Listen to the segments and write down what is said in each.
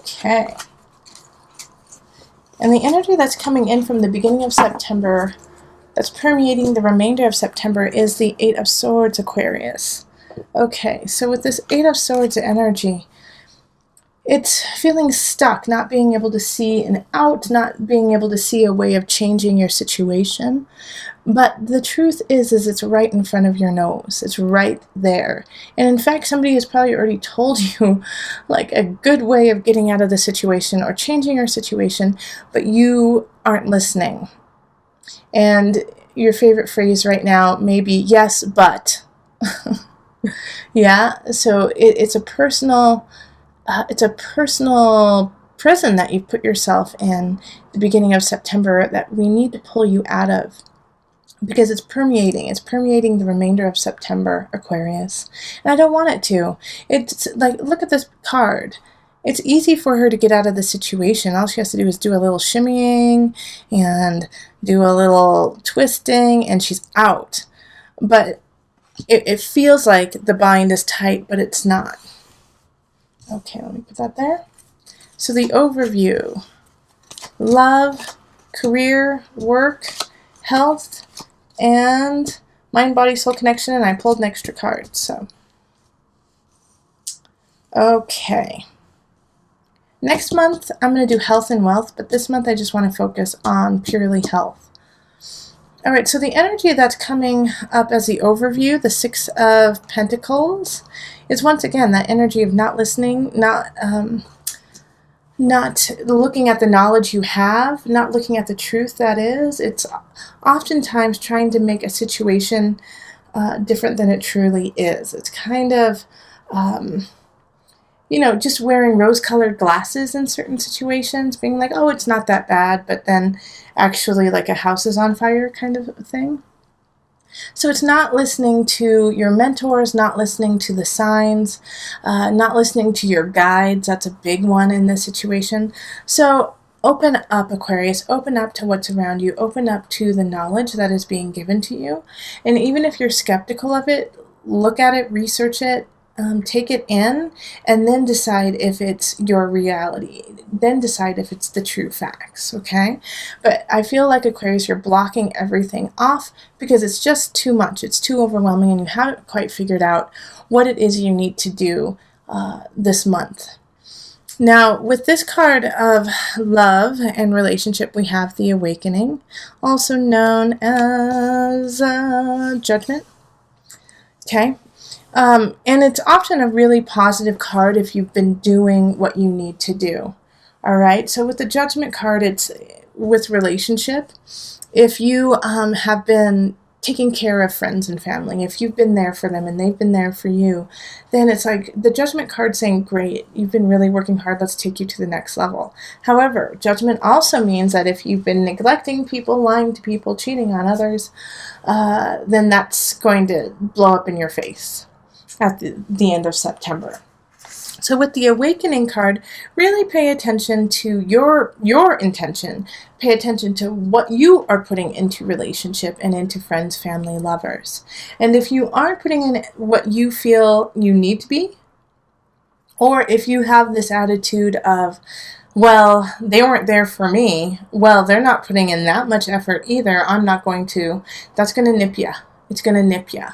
Okay. And the energy that's coming in from the beginning of September, that's permeating the remainder of September, is the Eight of Swords, Aquarius. Okay, so with this Eight of Swords energy, it's feeling stuck, not being able to see an out, not being able to see a way of changing your situation. But the truth is it's right in front of your nose. It's right there. And in fact, somebody has probably already told you like a good way of getting out of the situation or changing your situation, but you aren't listening. And your favorite phrase right now may be, yes, but. Yeah, so it's a personal prison that you put yourself in the beginning of September that we need to pull you out of, because it's permeating the remainder of September, Aquarius. And I don't want it to. It's like, look at this card. It's easy for her to get out of the situation. All she has to do is do a little shimmying and do a little twisting, and she's out. But it feels like the bind is tight, but it's not. Okay, let me put that there. So the overview: love, career, work, health, and mind, body, soul connection. And I pulled an extra card. So, okay. Next month, I'm going to do health and wealth, but this month I just want to focus on purely health. All right, so the energy that's coming up as the overview, the Six of Pentacles, is once again that energy of not listening, not looking at the knowledge you have, not looking at the truth that is. It's oftentimes trying to make a situation different than it truly is. It's kind of, just wearing rose-colored glasses in certain situations, being like, oh, it's not that bad, but then actually like a house is on fire kind of thing. So it's not listening to your mentors, not listening to the signs, not listening to your guides. That's a big one in this situation. So open up, Aquarius. Open up to what's around you. Open up to the knowledge that is being given to you. And even if you're skeptical of it, look at it, research it, take it in, and then decide if it's your reality. Then decide if it's the true facts, okay? But I feel like, Aquarius, you're blocking everything off because it's just too much. It's too overwhelming, and you haven't quite figured out what it is you need to do this month. Now, with this card of love and relationship, we have the Awakening, also known as Judgment, okay? And it's often a really positive card if you've been doing what you need to do. All right. So with the Judgment card, it's with relationship. If you have been taking care of friends and family, if you've been there for them and they've been there for you, then it's like the Judgment card saying, great, you've been really working hard. Let's take you to the next level. However, Judgment also means that if you've been neglecting people, lying to people, cheating on others, then that's going to blow up in your face at the end of September. So with the Awakening card, really pay attention to your intention. Pay attention to what you are putting into relationship and into friends, family, lovers. And if you aren't putting in what you feel you need to be, or if you have this attitude of, well, they weren't there for me, well, they're not putting in that much effort either, I'm not going to, that's going to nip you. It's going to nip you.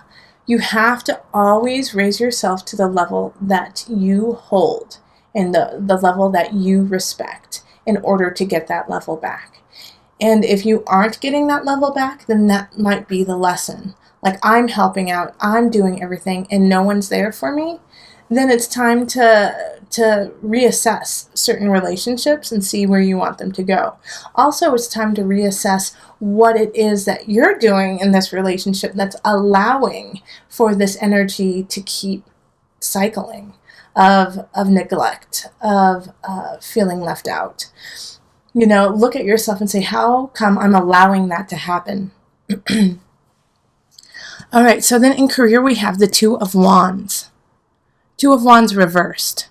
You have to always raise yourself to the level that you hold and the level that you respect in order to get that level back. And if you aren't getting that level back, then that might be the lesson. Like, I'm helping out, I'm doing everything, and no one's there for me, then it's time to reassess certain relationships and see where you want them to go. Also, it's time to reassess what it is that you're doing in this relationship that's allowing for this energy to keep cycling of neglect, of feeling left out. Look at yourself and say, how come I'm allowing that to happen? All right, so then in career, we have the Two of Wands. Two of Wands reversed.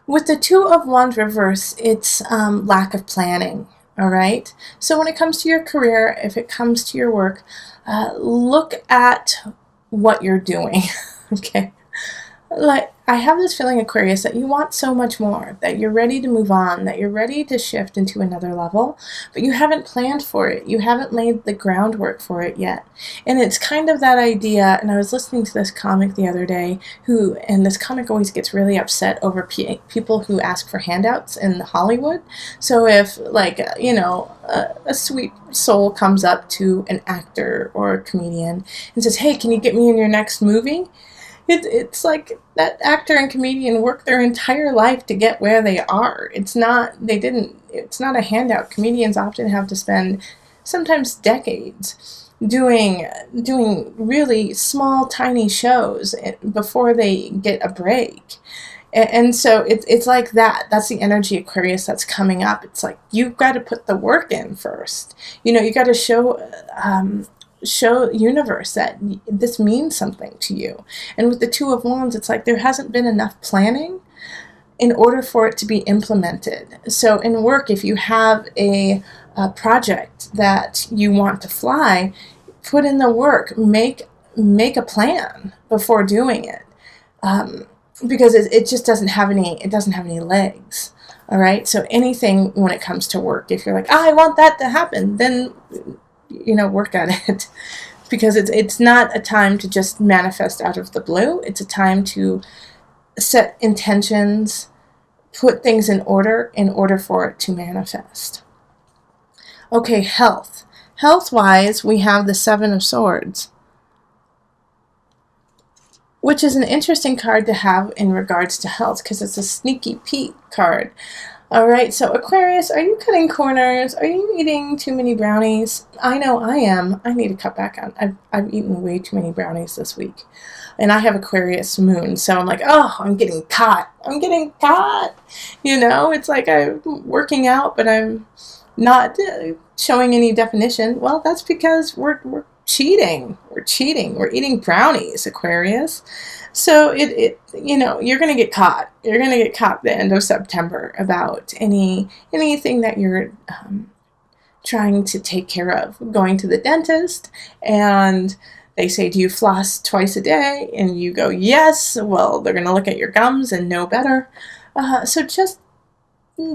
With the Two of Wands reversed, it's lack of planning, all right? So when it comes to your career, if it comes to your work, look at what you're doing, okay? Like, I have this feeling, Aquarius, that you want so much more, that you're ready to move on, that you're ready to shift into another level, but you haven't planned for it. You haven't laid the groundwork for it yet. And it's kind of that idea, and I was listening to this comic the other day, and this comic always gets really upset over people who ask for handouts in Hollywood. So if, like, a sweet soul comes up to an actor or a comedian and says, hey, can you get me in your next movie? It's like that actor and comedian worked their entire life to get where they are. It's not a handout. Comedians often have to spend sometimes decades doing really small, tiny shows before they get a break. And so it's like that. That's the energy, Aquarius, that's coming up. It's like, you've got to put the work in first. You got to show universe that this means something to you. And with the Two of Wands, it's like there hasn't been enough planning in order for it to be implemented. So in work, if you have a project that you want to fly, put in the work, make a plan before doing it, because it just doesn't have any legs. All right. So anything when it comes to work, if you're like, I want that to happen, then work at it, because it's not a time to just manifest out of the blue. It's a time to set intentions, put things in order for it to manifest. Okay, health. Health-wise, we have the Seven of Swords, which is an interesting card to have in regards to health, because it's a sneaky Pete card. All right, so Aquarius, are you cutting corners? Are you eating too many brownies? I know I am. I need to cut back on. I've eaten way too many brownies this week. And I have Aquarius moon, so I'm like, oh, I'm getting caught. I'm getting caught. It's like I'm working out, but I'm not showing any definition. Well, that's because we're cheating. We're cheating. We're eating brownies, Aquarius. So you're going to get caught. You're going to get caught the end of September about anything that you're trying to take care of. Going to the dentist, and they say, do you floss twice a day? And you go, yes. Well, they're going to look at your gums and know better. So just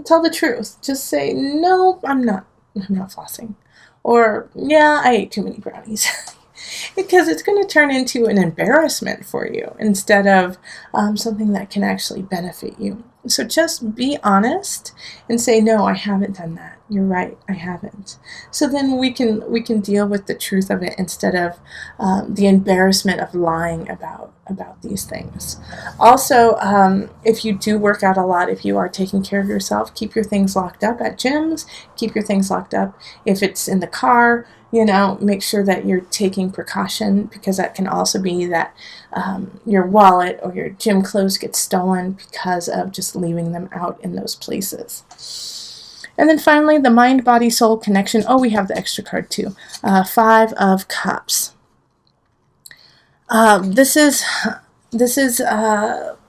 tell the truth. Just say, no, I'm not flossing. Or, yeah, I ate too many brownies. Because it's going to turn into an embarrassment for you instead of something that can actually benefit you. So just be honest and say, no, I haven't done that. You're right, I haven't. So then we can deal with the truth of it instead of the embarrassment of lying about these things. Also, if you do work out a lot, if you are taking care of yourself, keep your things locked up at gyms, keep your things locked up. If it's in the car, make sure that you're taking precaution, because that can also be that your wallet or your gym clothes get stolen because of just leaving them out in those places. And then finally, the mind-body-soul connection. Oh, we have the extra card too. Five of Cups. This is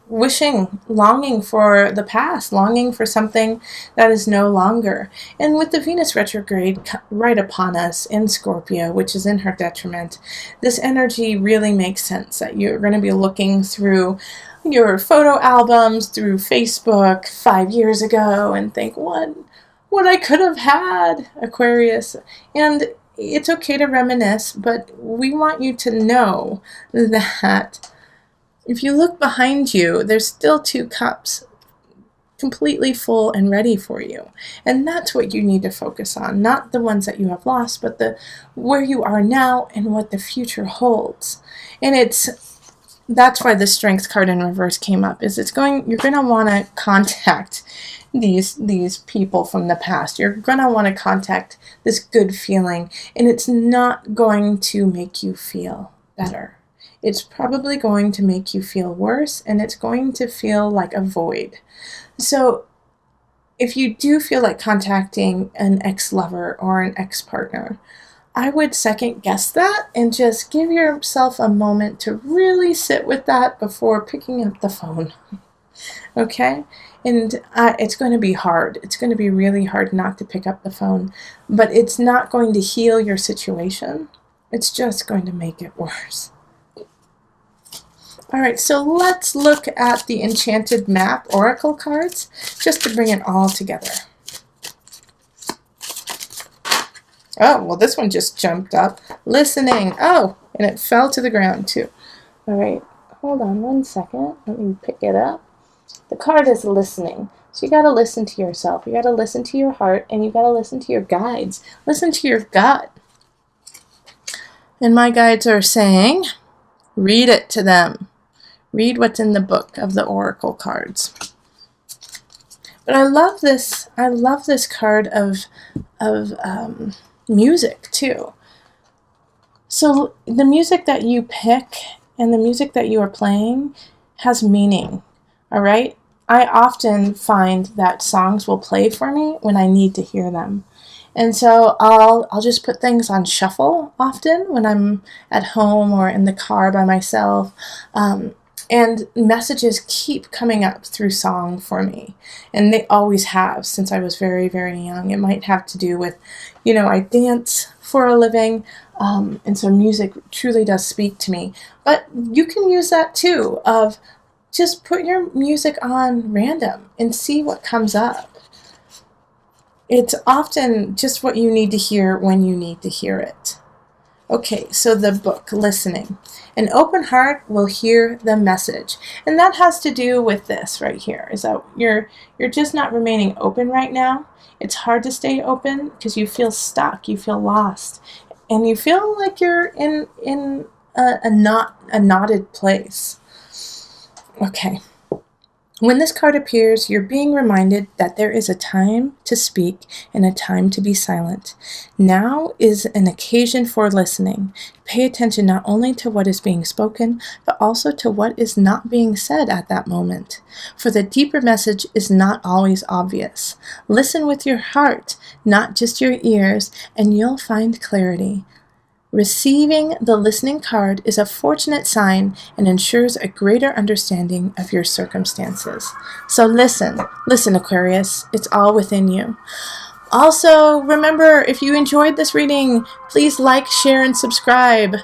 wishing, longing for the past, longing for something that is no longer. And with the Venus retrograde right upon us in Scorpio, which is in her detriment, this energy really makes sense that you're going to be looking through your photo albums, through Facebook 5 years ago, and think, what I could have had, Aquarius. And it's okay to reminisce, but we want you to know that if you look behind you, there's still 2 cups completely full and ready for you. And that's what you need to focus on, not the ones that you have lost, but where you are now and what the future holds. And that's why the Strength card in reverse came up, is you're going to want to contact these people from the past. You're going to want to contact this good feeling, and it's not going to make you feel better. It's probably going to make you feel worse, and it's going to feel like a void. So if you do feel like contacting an ex-lover or an ex-partner, I would second guess that and just give yourself a moment to really sit with that before picking up the phone. Okay? And it's going to be hard. It's going to be really hard not to pick up the phone, but it's not going to heal your situation. It's just going to make it worse. All right, so let's look at the Enchanted Map Oracle cards just to bring it all together. Oh, well, this one just jumped up. Listening. Oh, and it fell to the ground too. All right, hold on one second. Let me pick it up. The card is listening. So you got to listen to yourself. You got to listen to your heart, and you got to listen to your guides. Listen to your gut. And my guides are saying, read it to them. Read what's in the book of the Oracle cards. But I love this. I love this card of music too. So the music that you pick and the music that you are playing has meaning. All right. I often find that songs will play for me when I need to hear them. And so I'll just put things on shuffle often when I'm at home or in the car by myself. And messages keep coming up through song for me. And they always have since I was very, very young. It might have to do with, I dance for a living. And so music truly does speak to me. But you can use that too, of just put your music on random and see what comes up. It's often just what you need to hear when you need to hear it. Okay, so the book, listening. An open heart will hear the message. And that has to do with this right here, is that you're just not remaining open right now. It's hard to stay open because you feel stuck, you feel lost, and you feel like you're in a knotted place. Okay. When this card appears, you're being reminded that there is a time to speak and a time to be silent. Now is an occasion for listening. Pay attention not only to what is being spoken, but also to what is not being said at that moment. For the deeper message is not always obvious. Listen with your heart, not just your ears, and you'll find clarity. Receiving the listening card is a fortunate sign and ensures a greater understanding of your circumstances. So listen, Aquarius, it's all within you. Also, remember, if you enjoyed this reading, please like, share, and subscribe.